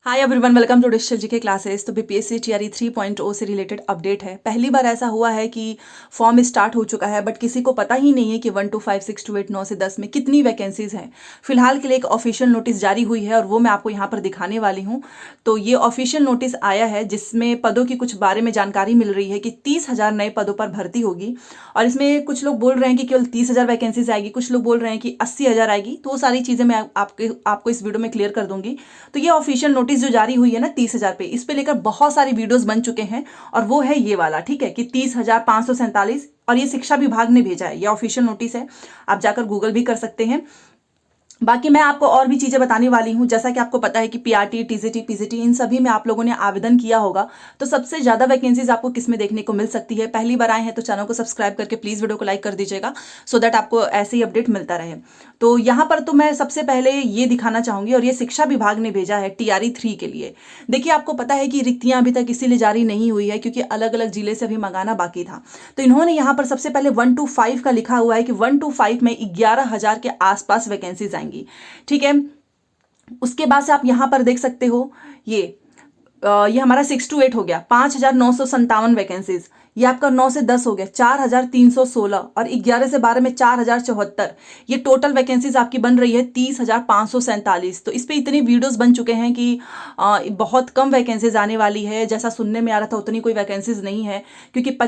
Hi everyone, welcome to digital GK classes. तो BPSC TRE 3.0 से related update है। पहली बार ऐसा हुआ है कि फॉर्म स्टार्ट हो चुका है, बट किसी को पता ही नहीं है कि 1 2 5 6 2 8 9 से 10 में कितनी वैकेंसीज हैं। फिलहाल के लिए एक ऑफिशियल नोटिस जारी हुई है और वो मैं आपको यहाँ पर दिखाने वाली हूँ। तो ये ऑफिशियल नोटिस आया है जिसमें पदों की कुछ बारे में जानकारी मिल रही है कि 30,000 नए पदों पर भर्ती होगी। और इसमें कुछ लोग बोल रहे हैं कि केवल 30,000 वैकेंसीज आएगी, कुछ लोग बोल रहे हैं कि 80,000 आएगी। तो वो सारी चीज़ें मैं आपको इस वीडियो में क्लियर कर दूंगी। तो ये ऑफिशियल नोटिस जो जारी हुई है ना 30,000 पे, इस पे लेकर बहुत सारी वीडियोस बन चुके हैं। और वो है ये वाला, ठीक है, कि 30,547, और ये शिक्षा विभाग ने भेजा है। ये ऑफिशियल नोटिस है, आप जाकर गूगल भी कर सकते हैं। बाकी मैं आपको और भी चीज़ें बताने वाली हूँ। जैसा कि आपको पता है कि पीआरटी, टीजीटी, पीजीटी, इन सभी में आप लोगों ने आवेदन किया होगा। तो सबसे ज़्यादा वैकेंसीज आपको किस में देखने को मिल सकती है? पहली बार आए हैं तो चैनल को सब्सक्राइब करके प्लीज़ वीडियो को लाइक कर दीजिएगा, सो दैट आपको ऐसे ही अपडेट मिलता रहे। तो यहाँ पर तो मैं सबसे पहले ये दिखाना चाहूँगी, और ये शिक्षा विभाग ने भेजा है टीआरई 3 के लिए। देखिए, आपको पता है कि रिक्तियाँ अभी तक इसीलिए जारी नहीं हुई है क्योंकि अलग अलग जिले से अभी मंगाना बाकी था। तो इन्होंने यहाँ पर सबसे पहले 1 to 5 का लिखा हुआ है कि 1 to 5 में 11,000 के आसपास वैकेंसीज आएंगी, ठीक है। उसके बाद से आप यहां पर देख सकते हो, ये हमारा 6 to 8 हो गया, 5,957 वैकेंसीज। ये आपका 9 से 10 हो गया, 4,316, और 11 से 12 में 4,074। ये टोटल वैकेंसीज आपकी बन रही है 30,547। तो इस पे इतनी वीडियोस बन चुके हैं कि बहुत कम वैकेंसीज आने वाली है। जैसा सुनने में आ रहा था उतनी कोई वैकेंसीज नहीं है, क्योंकि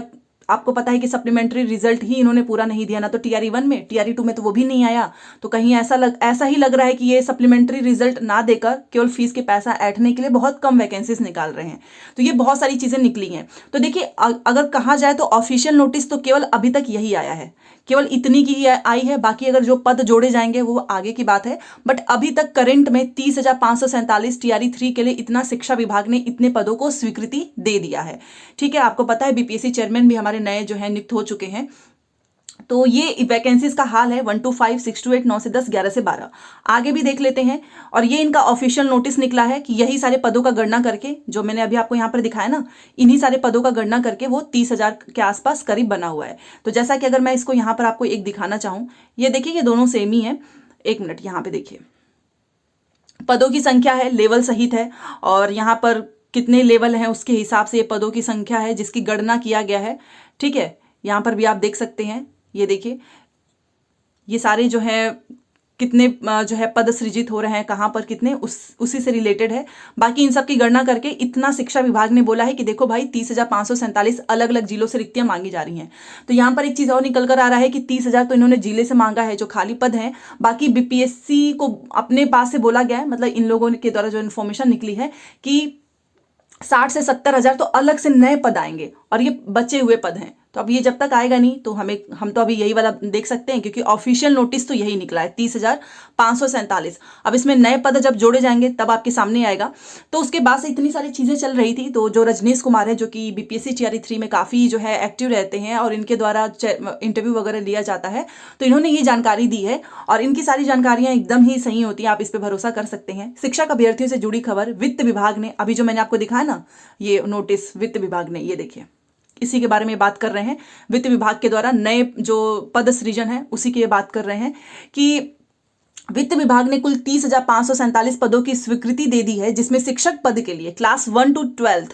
आपको पता है कि सप्लीमेंट्री रिजल्ट ही इन्होंने पूरा नहीं दिया ना। तो टीआरई 1 में, टीआरई 2 में तो वो भी नहीं आया। तो कहीं ऐसा ही लग रहा है कि ये सप्लीमेंट्री रिजल्ट ना देकर केवल फीस के पैसा ऐंठने के लिए बहुत कम वैकेंसीज निकाल रहे हैं। तो ये बहुत सारी चीजें निकली हैं। तो देखिए, अगर कहा जाए तो ऑफिशियल नोटिस तो केवल अभी तक यही आया है, केवल इतनी की ही आई है। बाकी अगर जो पद जोड़े जाएंगे वो आगे की बात है। बट अभी तक करंट में 30,547 टीआरई 3 के लिए इतना शिक्षा विभाग ने इतने पदों को स्वीकृति दे दिया है, ठीक है। आपको पता है बीपीएससी चेयरमैन भी हमारे नए जो है नियुक्त हो चुके हैं। तो ये वैकेंसीज का हाल है 1 to 5, 6 to 8, 9 से 10, 11 से 12। आगे भी देख लेते हैं। और ये इनका ऑफिशियल नोटिस निकला है कि यही सारे पदों का गणना करके, जो मैंने अभी आपको यहाँ पर दिखाया ना, इन्हीं सारे पदों का गणना करके वो 30,000 के आसपास करीब बना हुआ है। तो जैसा कि अगर मैं इसको यहाँ पर आपको एक दिखाना चाहूँ, ये देखिए, ये दोनों सेम ही है। एक मिनट, यहाँ पे देखिए, पदों की संख्या है, लेवल सहित है, और यहाँ पर कितने लेवल हैं उसके हिसाब से ये पदों की संख्या है जिसकी गणना किया गया है, ठीक है। यहाँ पर भी आप देख सकते हैं, ये देखिए, ये सारे जो है कितने जो है पद सृजित हो रहे हैं, कहाँ पर कितने, उसी से रिलेटेड है। बाकी इन सब की गणना करके इतना शिक्षा विभाग ने बोला है कि देखो भाई, 30,547 अलग अलग जिलों से रिक्तियां मांगी जा रही हैं। तो यहाँ पर एक चीज और निकल कर आ रहा है कि 30,000 तो इन्होंने जिले से मांगा है जो खाली पद हैं। बाकी बीपीएससी को अपने पास से बोला गया है, मतलब इन लोगों के द्वारा जो इन्फॉर्मेशन निकली है कि 60 से 70,000 तो अलग से नए पद आएंगे, और ये बचे हुए पद हैं। तो अब ये जब तक आएगा नहीं तो हम तो अभी यही वाला देख सकते हैं, क्योंकि ऑफिशियल नोटिस तो यही निकला है 30,547। अब इसमें नए पद जब जोड़े जाएंगे तब आपके सामने आएगा। तो उसके बाद से इतनी सारी चीजें चल रही थी। तो जो रजनीश कुमार है, जो कि बीपीएससी टीआरई 3 में काफी जो है एक्टिव रहते हैं और इनके द्वारा इंटरव्यू वगैरह लिया जाता है, तो इन्होंने ये जानकारी दी है। और इनकी सारी जानकारियां एकदम ही सही होती हैं, आप इस पर भरोसा कर सकते हैं। शिक्षक अभ्यर्थियों से जुड़ी खबर वित्त विभाग ने, अभी जो मैंने आपको दिखाया ना ये नोटिस, वित्त विभाग ने, ये देखिए, इसी के बारे में बात कर रहे हैं। वित्त विभाग के द्वारा नए जो पद सृजन है उसी की बात कर रहे हैं कि वित्त विभाग ने कुल 30,547 पदों की स्वीकृति दे दी है, जिसमें शिक्षक पद के लिए क्लास 1 to 12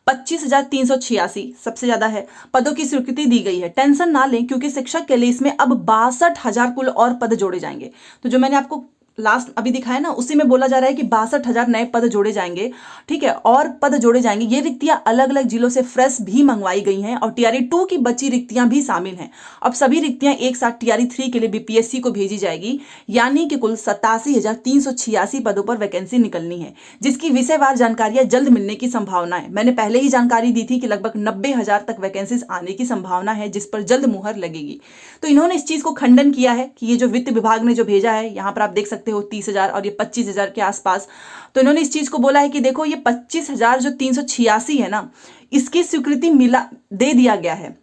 25,386 सबसे ज्यादा है, पदों की स्वीकृति दी गई है। टेंशन ना लें, क्योंकि शिक्षक के लिए इसमें अब 62,000 कुल और पद जोड़े जाएंगे। तो जो मैंने आपको लास्ट अभी दिखाया ना, उसी में बोला जा रहा है कि 62,000 नए पद जोड़े जाएंगे, ठीक है, और पद जोड़े जाएंगे। ये रिक्तियां अलग अलग जिलों से फ्रेश भी मंगवाई गई हैं, और टीआरई 2 की बची रिक्तियां भी शामिल हैं। अब सभी रिक्तियां एक साथ टीआरई 3 के लिए बीपीएससी को भेजी जाएगी, यानी कि कुल 87,386 पदों पर वैकेंसी निकलनी है, जिसकी विषयवार जानकारियां जल्द मिलने की संभावना है। मैंने पहले ही जानकारी दी थी कि लगभग 90,000 तक वैकेंसीज आने की संभावना है, जिस पर जल्द मुहर लगेगी। तो इन्होंने इस चीज को खंडन किया है कि ये जो वित्त विभाग ने जो भेजा है, यहाँ पर आप देख सकते हो 30,000 और ये 25,000 के आसपास। तो इन्होंने इस चीज को बोला है कि देखो, ये 25,000 जो 386 है ना, इसकी स्वीकृति दे दिया गया है।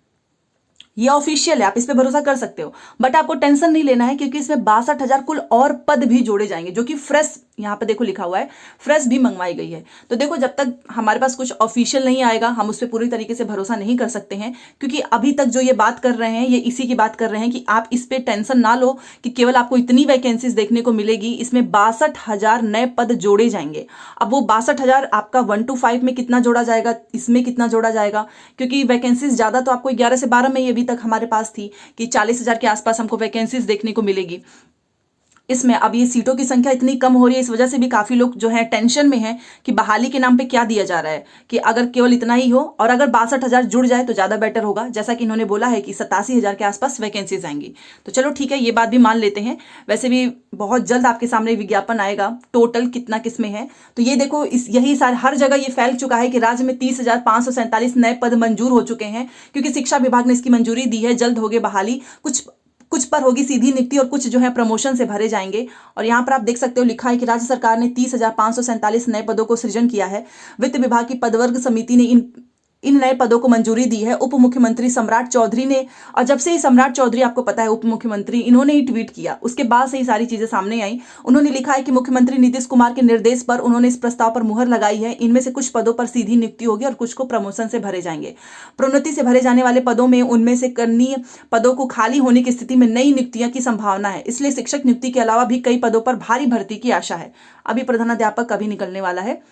ये ऑफिशियल है, आप इस पे भरोसा कर सकते हो। बट आपको टेंशन नहीं लेना है, क्योंकि इसमें 62,000 कुल और पद भी जोड़े जाएंगे, जो कि फ्रेश यहाँ पे देखो लिखा हुआ है फ्रेश भी मंगवाई गई है। तो देखो जब तक हमारे पास कुछ ऑफिशियल नहीं आएगा हम उस पर पूरी तरीके से भरोसा नहीं कर सकते हैं, क्योंकि अभी तक जो ये बात कर रहे हैं ये इसी की बात कर रहे हैं कि आप इस पे टेंशन ना लो कि केवल आपको इतनी वैकेंसीज देखने को मिलेगी, इसमें 62,000 नए पद जोड़े जाएंगे। अब वो 62,000 आपका 1 to 5 में कितना जोड़ा जाएगा, इसमें कितना जोड़ा जाएगा, क्योंकि वैकेंसीज ज्यादा तो आपको 11 से 12 में ही अभी तक हमारे पास थी कि 40,000 के आसपास हमको वैकेंसीज देखने को मिलेगी। इसमें अब ये सीटों की संख्या इतनी कम हो रही है, इस वजह से भी काफी लोग जो है टेंशन में हैं कि बहाली के नाम पे क्या दिया जा रहा है, कि अगर केवल इतना ही हो और अगर 62,000 जुड़ जाए तो ज्यादा बेटर होगा। जैसा कि इन्होंने बोला है कि 87,000 के आसपास वैकेंसीज आएंगी। तो चलो ठीक है, ये बात भी मान लेते हैं। वैसे भी बहुत जल्द आपके सामने विज्ञापन आएगा टोटल कितना किसमें है। तो ये देखो यही सारे हर जगह ये फैल चुका है कि राज्य में 30,547 नए पद मंजूर हो चुके हैं, क्योंकि शिक्षा विभाग ने इसकी मंजूरी दी है। जल्द होगी बहाली, कुछ पर होगी सीधी नियुक्ति और कुछ जो है प्रमोशन से भरे जाएंगे। और यहाँ पर आप देख सकते हो लिखा है कि राज्य सरकार ने 30,547 नए पदों को सृजन किया है। वित्त विभाग की पदवर्ग समिति ने इन नए पदों को मंजूरी दी है। उप मुख्यमंत्री सम्राट चौधरी ने, और जब से ही सम्राट चौधरी आपको पता है उप मुख्यमंत्री, इन्होंने ही ट्वीट किया, उसके बाद से ही सारी चीजें सामने आई। उन्होंने लिखा है कि मुख्यमंत्री नीतीश कुमार के निर्देश पर उन्होंने इस प्रस्ताव पर मुहर लगाई है। इनमें से कुछ पदों पर सीधी नियुक्ति होगी और कुछ को प्रमोशन से भरे जाएंगे। प्रोन्नति से भरे जाने वाले पदों में उनमें से करणीय पदों को खाली होने की स्थिति में नई नियुक्तियां की संभावना है। इसलिए शिक्षक नियुक्ति के अलावा भी कई पदों पर भारी भर्ती की आशा है। अभी प्रधानाध्यापक का भी निकलने वाला है,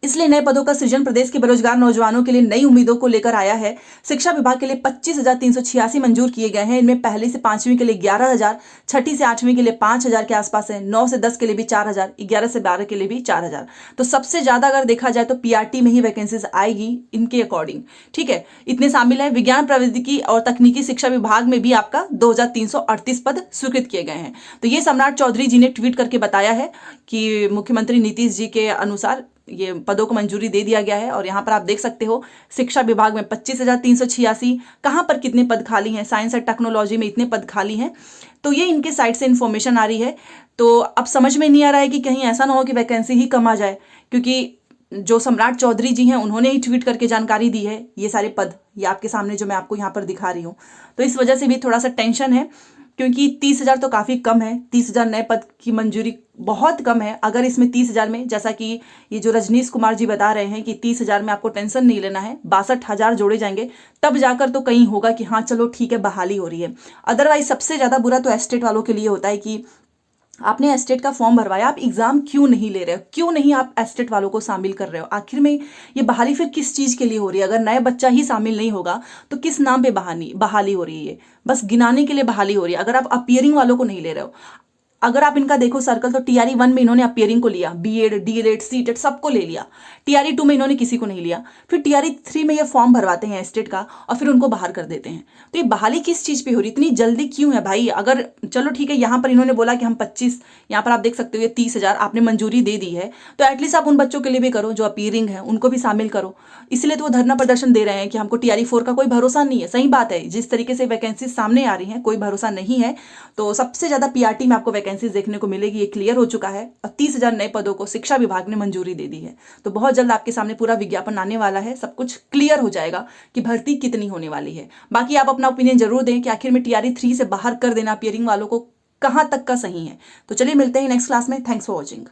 इसलिए नए पदों का सृजन प्रदेश के बेरोजगार नौजवानों के लिए नई उम्मीदों को लेकर आया है। शिक्षा विभाग के लिए 25,386 मंजूर किए गए हैं। इनमें पहली से 5वीं के लिए 11,000, छठी से 8वीं के लिए 5,000 के आसपास है, 9 से 10 के लिए भी 4,000, 11 से 12 के लिए भी 4,000। तो सबसे ज्यादा अगर देखा जाए तो पीआरटी में ही वैकेंसीज आएगी इनके अकॉर्डिंग। ठीक है, इतने शामिल है। विज्ञान प्रौद्योगिकी और तकनीकी शिक्षा विभाग में भी आपका 2,338 पद स्वीकृत किए गए हैं। तो ये सम्राट चौधरी जी ने ट्वीट करके बताया है कि मुख्यमंत्री नीतीश जी के अनुसार ये पदों को मंजूरी दे दिया गया है। और यहाँ पर आप देख सकते हो शिक्षा विभाग में 25,386, कहाँ पर कितने पद खाली हैं, साइंस और टेक्नोलॉजी में इतने पद खाली हैं। तो ये इनके साइड से इंफॉर्मेशन आ रही है। तो अब समझ में नहीं आ रहा है कि कहीं ऐसा ना हो कि वैकेंसी ही कम आ जाए, क्योंकि जो सम्राट चौधरी जी हैं उन्होंने ही ट्वीट करके जानकारी दी है। ये सारे पद ये आपके सामने जो मैं आपको यहाँ पर दिखा रही हूँ, तो इस वजह से भी थोड़ा सा टेंशन है, क्योंकि 30,000 तो काफी कम है। 30,000 नए पद की मंजूरी बहुत कम है। अगर इसमें 30,000 में, जैसा कि ये जो रजनीश कुमार जी बता रहे हैं कि 30,000 में आपको टेंशन नहीं लेना है, 62,000 जोड़े जाएंगे, तब जाकर तो कहीं होगा कि हाँ चलो ठीक है बहाली हो रही है। अदरवाइज सबसे ज्यादा बुरा तो एस्टेट वालों के लिए होता है कि आपने एस्टेट का फॉर्म भरवाया, आप एग्जाम क्यों नहीं ले रहे हो, क्यों नहीं आप एस्टेट वालों को शामिल कर रहे हो। आखिर में ये बहाली फिर किस चीज के लिए हो रही है? अगर नया बच्चा ही शामिल नहीं होगा तो किस नाम पे बहाली हो रही है? बस गिनाने के लिए बहाली हो रही है। अगर आप अपीयरिंग वालों को नहीं ले रहे हो, अगर आप इनका देखो सर्कल, तो टीआरई 1 में इन्होंने अपीयरिंग को लिया, बीएड, डीएलएड, सीटेट सबको ले लिया। टीआरई 2 में इन्होंने किसी को नहीं लिया। फिर टीआरई 3 में ये फॉर्म भरवाते हैं एस्टेट का और फिर उनको बाहर कर देते हैं। तो ये बहाली किस चीज पे हो रही, इतनी जल्दी क्यों है भाई? अगर चलो ठीक है, यहाँ पर इन्होंने बोला कि हम 25, यहाँ पर आप देख सकते हो ये 30,000 आपने मंजूरी दे दी है, तो एटलीस्ट आप उन बच्चों के लिए भी करो जो अपीयरिंग है, उनको भी शामिल करो। इसलिए तो वो धरना प्रदर्शन दे रहे हैं कि हमको टीआरई 4 का कोई भरोसा नहीं है। सही बात है, जिस तरीके से वैकेंसी सामने आ रही है कोई भरोसा नहीं है। तो सबसे ज्यादा पीआरटी में आपको वैकेंसीज देखने को मिलेगी, ये क्लियर हो चुका है। और 30,000 नए पदों को शिक्षा विभाग ने मंजूरी दे दी है। तो बहुत जल्द आपके सामने पूरा विज्ञापन आने वाला है, सब कुछ क्लियर हो जाएगा कि भर्ती कितनी होने वाली है। बाकी आप अपना ओपिनियन जरूर दें कि आखिर में टीआरई 3 से बाहर कर देना अपीयरिंग वालों को कहां तक का सही है। तो चलिए मिलते हैं नेक्स्ट क्लास में। Thanks for watching.